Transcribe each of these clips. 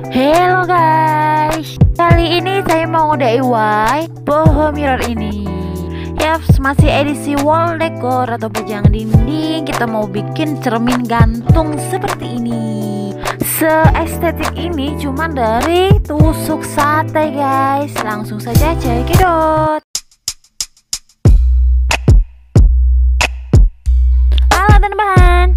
Hello guys, kali ini saya mau DIY boho mirror ini. Yaps, masih edisi wall decor atau pajang dinding. Kita mau bikin cermin gantung seperti ini. Seestetik ini cuman dari tusuk sate guys. Langsung saja cekidot. Alat dan bahan: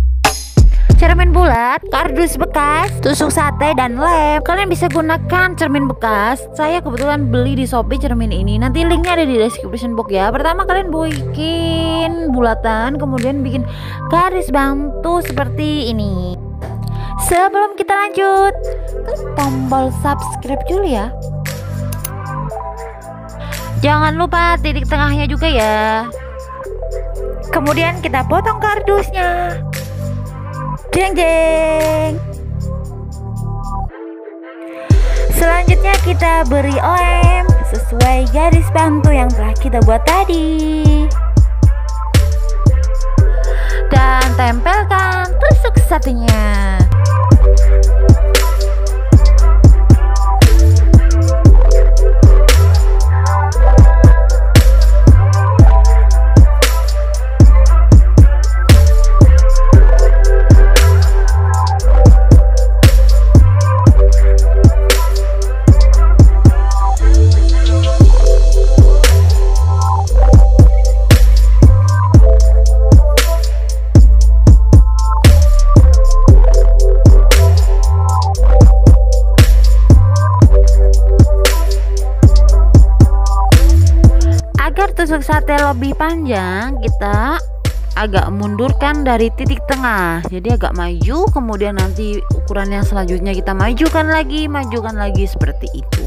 cermin bulat, kardus bekas, tusuk sate, dan lem. Kalian bisa gunakan cermin bekas. Saya kebetulan beli di Shopee cermin ini. Nanti linknya ada di description box ya. Pertama kalian bikin bulatan, kemudian bikin garis bantu seperti ini. Sebelum kita lanjut, klik tombol subscribe dulu ya. Jangan lupa titik tengahnya juga ya. Kemudian kita potong kardusnya. Jeng jeng. Selanjutnya kita beri lem sesuai garis bantu yang telah kita buat tadi. Dan tempelkan tusuk satenya. Agar tusuk sate lebih panjang, kita agak mundurkan dari titik tengah, jadi agak maju. Kemudian nanti ukuran yang selanjutnya kita majukan lagi seperti itu.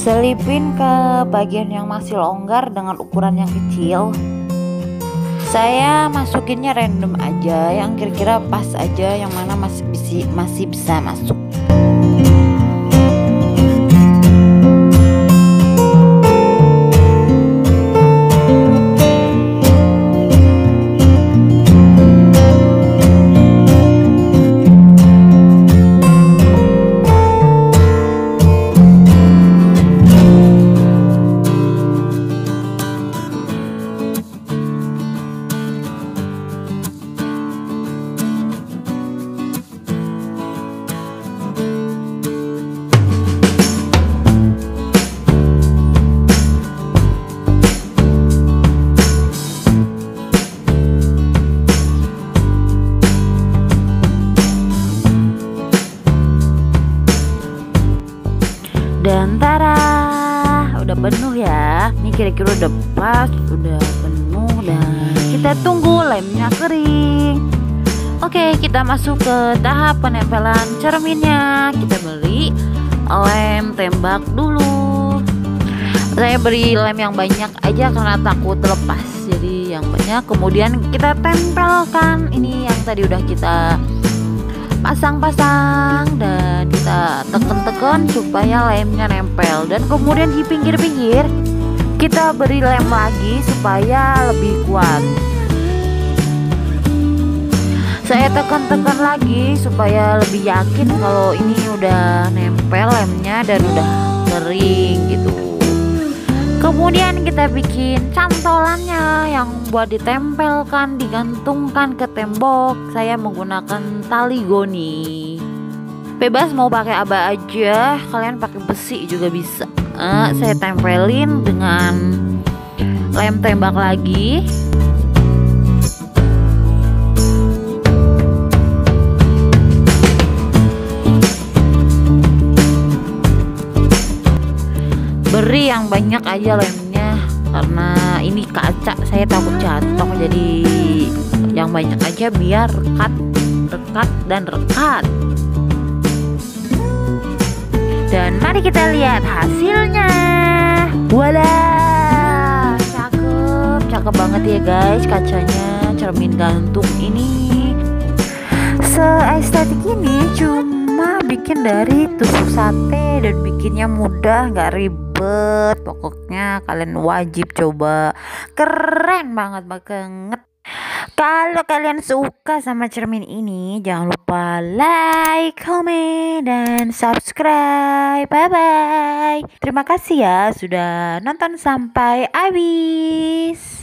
Selipin ke bagian yang masih longgar dengan ukuran yang kecil. Saya masukinnya random aja, yang kira-kira pas aja, yang mana masih bisa masuk. udah penuh ya. Ini kira-kira udah pas, udah penuh dan kita tunggu lemnya kering. Oke, kita masuk ke tahap penempelan cerminnya. Kita beli lem tembak dulu. Saya beri lem yang banyak aja karena takut lepas, jadi yang banyak. Kemudian kita tempelkan ini yang tadi udah kita pasang-pasang dan kita tekan-tekan supaya lemnya nempel. Dan kemudian di pinggir-pinggir kita beri lem lagi supaya lebih kuat. Saya tekan-tekan lagi supaya lebih yakin kalau ini udah nempel lemnya dan udah kering gitu. Kemudian kita bikin cantolannya yang buat ditempelkan, digantungkan ke tembok. Saya menggunakan tali goni. Bebas mau pakai apa aja, kalian pakai besi juga bisa. Saya tempelin dengan lem tembak lagi. Beri yang banyak aja lemnya karena ini kaca, saya takut jatuh, jadi yang banyak aja biar rekat dan rekat. Dan mari kita lihat hasilnya. Walah, cakep banget ya guys kacanya, cermin gantung ini. Seestetik ini cuma bikin dari tusuk sate dan bikinnya mudah, nggak ribet. Pokoknya kalian wajib coba, keren banget. Kalau kalian suka sama cermin ini, jangan lupa like, comment, dan subscribe. Bye bye. Terima kasih ya sudah nonton sampai habis.